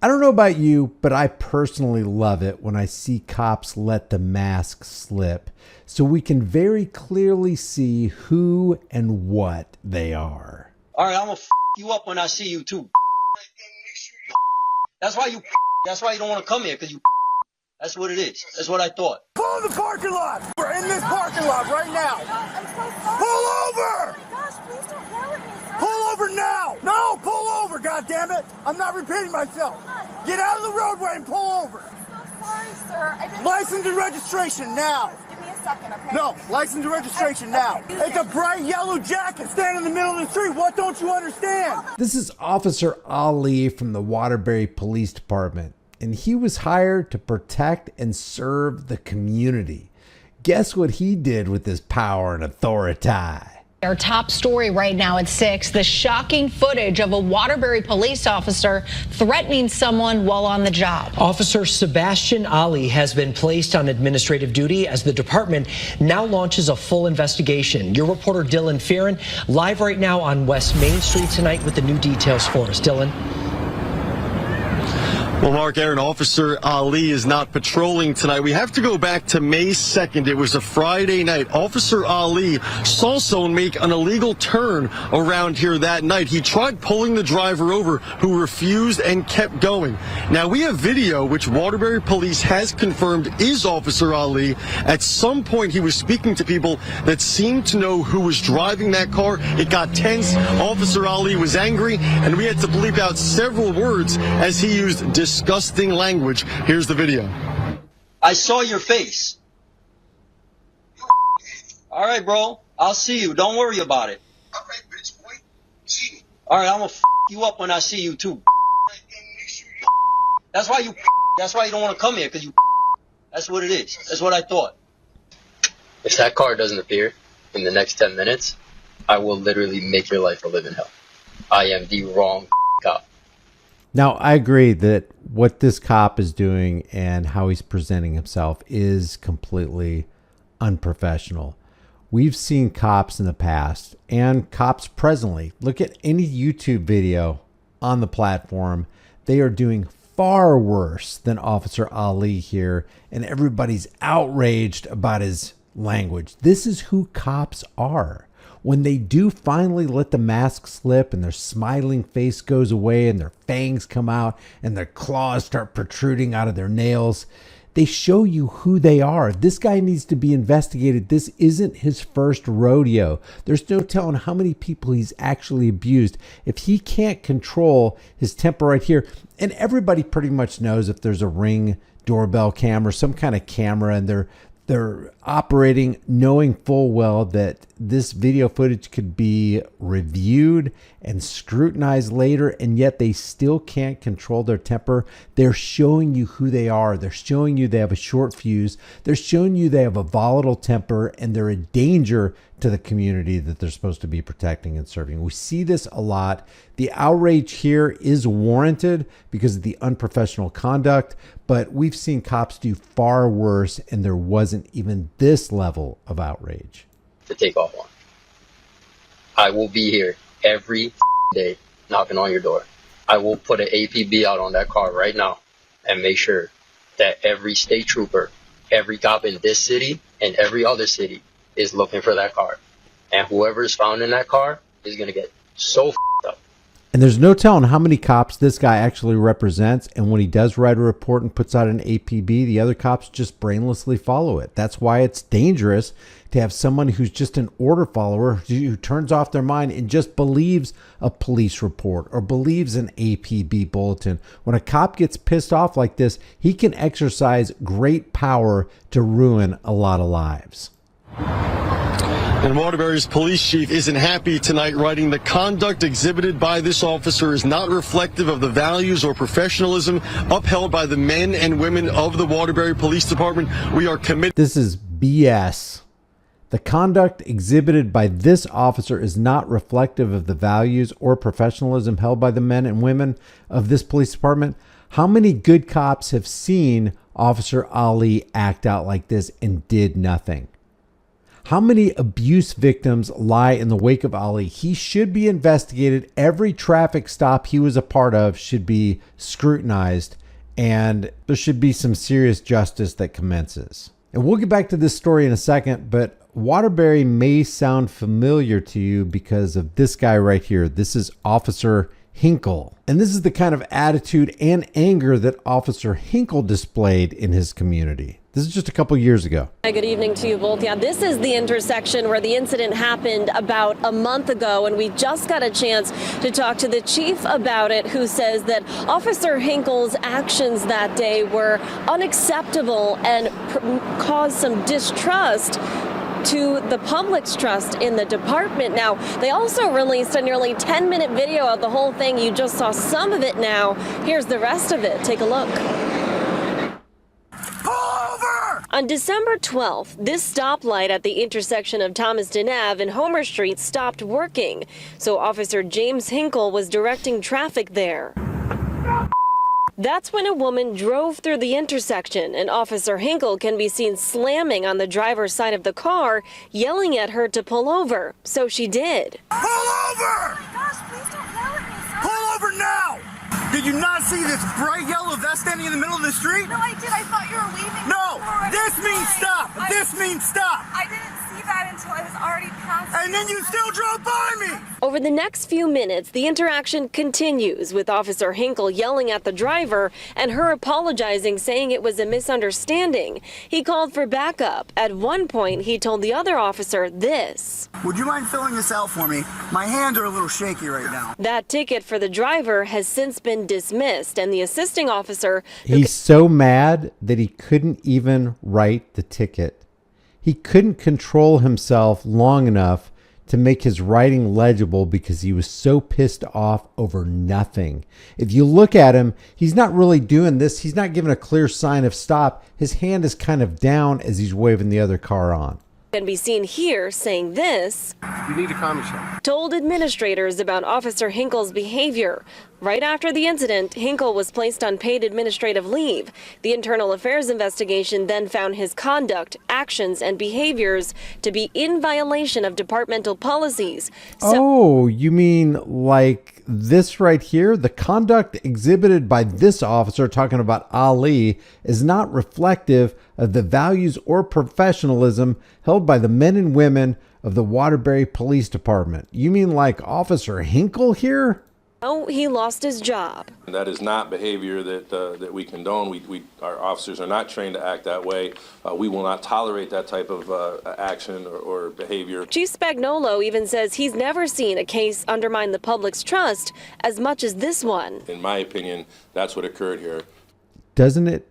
I don't know about you, but I personally love it when I see cops let the mask slip so we can very clearly see who and what they are. All right, I'm gonna you up when I see you too. That's why you don't want to come here, because you. That's what it is. That's what I thought. Pull in the parking lot. We're in this parking lot right now. Pull over! Gosh, please don't yell at me, sir. Pull over now! No, pull over, goddammit! I'm not repeating myself. Get out of the roadway and pull over. I'm so sorry, sir. I didn't... License and registration now. Give me a second, okay? No, license and registration now. It's a bright yellow jacket standing in the middle of the street. What don't you understand? This is Officer Ali from the Waterbury Police Department, and he was hired to protect and serve the community. Guess what he did with his power and authority? Our top story right now at 6, the shocking footage of a Waterbury police officer threatening someone while on the job. Officer Sebastian Ali has been placed on administrative duty as the department now launches a full investigation. Your reporter Dylan Fearon live right now on West Main Street tonight with the new details for us. Dylan. Well, Mark, Aaron, Officer Ali is not patrolling tonight. We have to go back to May 2nd. It was a Friday night. Officer Ali saw someone make an illegal turn around here that night. He tried pulling the driver over, who refused and kept going. Now, we have video which Waterbury Police has confirmed is Officer Ali. At some point, he was speaking to people that seemed to know who was driving that car. It got tense. Officer Ali was angry, and we had to bleep out several words as he used disgusting language. Here's the video. I saw your face. All right, bro. I'll see you. Don't worry about it. All right, bitch, boy. See me. All right, I'm gonna you up when I see you too. That's why you don't want to come here, because you. That's what it is. That's what I thought. If that car doesn't appear in the next 10 minutes, I will literally make your life a living hell. I am the wrong cop. Now, I agree that what this cop is doing and how he's presenting himself is completely unprofessional. We've seen cops in the past and cops presently. Look at any YouTube video on the platform. They are doing far worse than Officer Ali here, and everybody's outraged about his language. This is who cops are. When they do finally let the mask slip and their smiling face goes away and their fangs come out and their claws start protruding out of their nails, they show you who they are. This guy needs to be investigated. This isn't his first rodeo. There's no telling how many people he's actually abused. If he can't control his temper right here, and everybody pretty much knows if there's a Ring doorbell camera, some kind of camera, and they're operating knowing full well that this video footage could be reviewed and scrutinized later, and yet they still can't control their temper. They're showing you who they are. They're showing you they have a short fuse. They're showing you they have a volatile temper, and they're a danger to the community that they're supposed to be protecting and serving. We see this a lot. The outrage here is warranted because of the unprofessional conduct, but we've seen cops do far worse, and there wasn't even this level of outrage. To take off on. I will be here every day knocking on your door. I will put an APB out on that car right now and make sure that every state trooper, every cop in this city and every other city is looking for that car. And whoever is found in that car is going to get so up. And there's no telling how many cops this guy actually represents. And when he does write a report and puts out an APB, the other cops just brainlessly follow it. That's why it's dangerous to have someone who's just an order follower who turns off their mind and just believes a police report or believes an APB bulletin. When a cop gets pissed off like this, he can exercise great power to ruin a lot of lives. And Waterbury's police chief isn't happy tonight, writing, "The conduct exhibited by this officer is not reflective of the values or professionalism upheld by the men and women of the Waterbury Police Department. We are committed." This is BS. The conduct exhibited by this officer is not reflective of the values or professionalism held by the men and women of this police department. How many good cops have seen Officer Ali act out like this and did nothing? How many abuse victims lie in the wake of Ali? He should be investigated. Every traffic stop he was a part of should be scrutinized, and there should be some serious justice that commences. And we'll get back to this story in a second, but Waterbury may sound familiar to you because of this guy right here. This is Officer Hinkle. And this is the kind of attitude and anger that Officer Hinkle displayed in his community. This is just a couple years ago. Hi, good evening to you both. Yeah, this is the intersection where the incident happened about a month ago, and we just got a chance to talk to the chief about it, who says that Officer Hinkle's actions that day were unacceptable and caused some distrust to the public's trust in the department. Now, they also released a nearly 10-minute video of the whole thing. You just saw some of it now. Here's the rest of it. Take a look. On December 12th, this stoplight at the intersection of Thomaston Ave and Homer Street stopped working, so Officer James Hinkle was directing traffic there. That's when a woman drove through the intersection, and Officer Hinkle can be seen slamming on the driver's side of the car, yelling at her to pull over. So she did. Pull over! Oh my gosh, please don't yell at me, sir. Pull over now! Did you not see this bright yellow vest standing in the middle of the street? No, I did. I thought you were waving. No! This means stop! This means stop! I didn't see that until I was already past. And then you still drove by me! Over the next few minutes, the interaction continues, with Officer Hinkle yelling at the driver and her apologizing, saying it was a misunderstanding. He called for backup. At one point, he told the other officer this. Would you mind filling this out for me? My hands are a little shaky right now. That ticket for the driver has since been dismissed, and the assisting officer... He's so mad that he couldn't even write the ticket. He couldn't control himself long enough to make his writing legible because he was so pissed off over nothing. If you look at him, he's not really doing this. He's not giving a clear sign of stop. His hand is kind of down as he's waving the other car on. Can be seen here saying this. You need to calm yourself. Told administrators about Officer Hinkle's behavior. Right after the incident, Hinkle was placed on paid administrative leave. The internal affairs investigation then found his conduct, actions, and behaviors to be in violation of departmental policies. Oh, you mean like this right here? The conduct exhibited by this officer, talking about Ali, is not reflective of the values or professionalism held by the men and women of the Waterbury Police Department. You mean like Officer Hinkle here? Oh, he lost his job. That is not behavior that we condone. Our officers are not trained to act that way. We will not tolerate that type of action or behavior. Chief Spagnolo even says he's never seen a case undermine the public's trust as much as this one. In my opinion, that's what occurred here. Doesn't it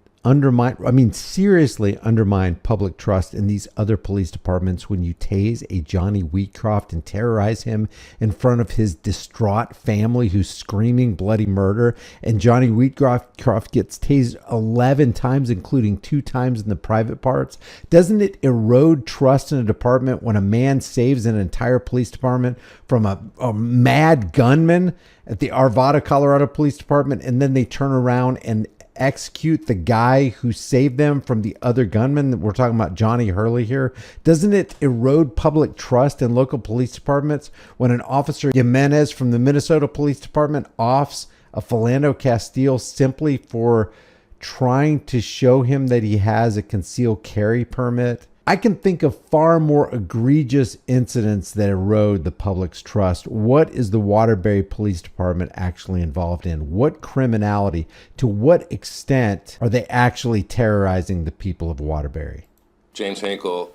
seriously undermine public trust in these other police departments when you tase a Johnny Wheatcroft and terrorize him in front of his distraught family who's screaming bloody murder, and Johnny Wheatcroft gets tased 11 times, including 2 times in the private parts? Doesn't it erode trust in a department when a man saves an entire police department from a mad gunman at the Arvada, Colorado Police Department, and then they turn around and execute the guy who saved them from the other gunman? We're talking about Johnny Hurley here. Doesn't it erode public trust in local police departments when an officer Jimenez from the Minnesota Police Department offs a Philando Castile simply for trying to show him that he has a concealed carry permit? I can think of far more egregious incidents that erode the public's trust. What is the Waterbury Police Department actually involved in? What criminality? To what extent are they actually terrorizing the people of Waterbury? James Hinkle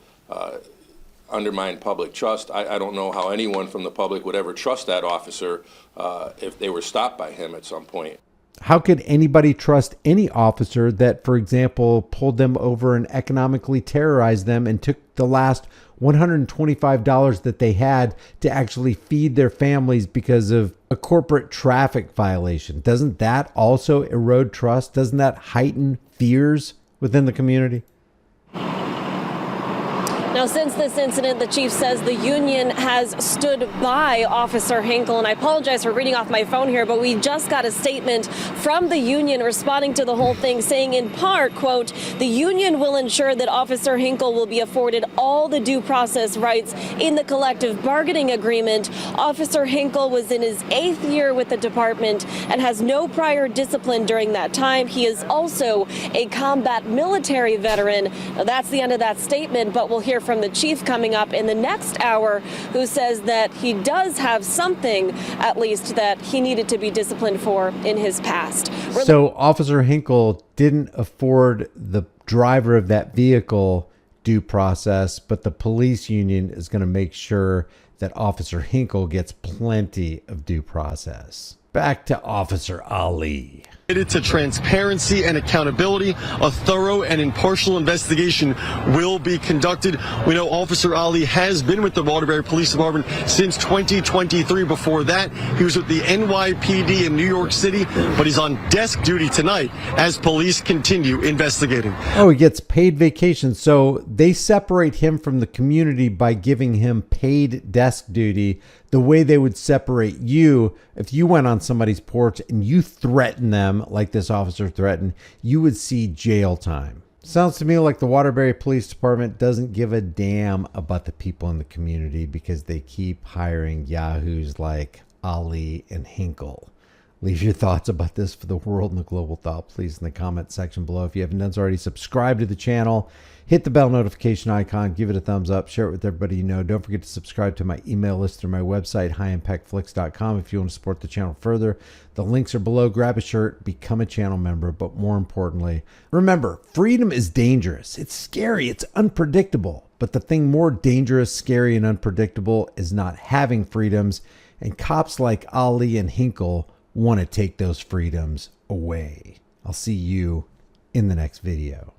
undermined public trust. I don't know how anyone from the public would ever trust that officer if they were stopped by him at some point. How could anybody trust any officer that, for example, pulled them over and economically terrorized them and took the last $125 that they had to actually feed their families because of a corporate traffic violation? Doesn't that also erode trust? Doesn't that heighten fears within the community? Now, since this incident, the chief says the union has stood by Officer Hinkle. And I apologize for reading off my phone here, but we just got a statement from the union responding to the whole thing, saying in part, quote, the union will ensure that Officer Hinkle will be afforded all the due process rights in the collective bargaining agreement. Officer Hinkle was in his 8th year with the department and has no prior discipline during that time. He is also a combat military veteran. Now, that's the end of that statement, but we'll hear from the chief coming up in the next hour, who says that he does have something, at least, that he needed to be disciplined for in his past. So Officer Hinkle didn't afford the driver of that vehicle due process, but the police union is going to make sure that Officer Hinkle gets plenty of due process. Back to Officer Ali. To transparency and accountability, a thorough and impartial investigation will be conducted. We know Officer Ali has been with the Waterbury Police Department since 2023. Before that, he was with the NYPD in New York City, but he's on desk duty tonight as police continue investigating. Oh, he gets paid vacation. So they separate him from the community by giving him paid desk duty, the way they would separate you if you went on somebody's porch and you threatened them like this officer threatened, you would see jail time. Sounds to me like the Waterbury Police Department doesn't give a damn about the people in the community because they keep hiring yahoos like Ali and Hinkle. Leave your thoughts about this for the world and the global thought, please, in the comment section below. If you haven't done so already, subscribe to the channel. Hit the bell notification icon. Give it a thumbs up. Share it with everybody you know. Don't forget to subscribe to my email list through my website, highimpactflix.com, if you want to support the channel further. The links are below. Grab a shirt. Become a channel member. But more importantly, remember, freedom is dangerous. It's scary. It's unpredictable. But the thing more dangerous, scary, and unpredictable is not having freedoms. And cops like Ali and Hinkle want to take those freedoms away. I'll see you in the next video.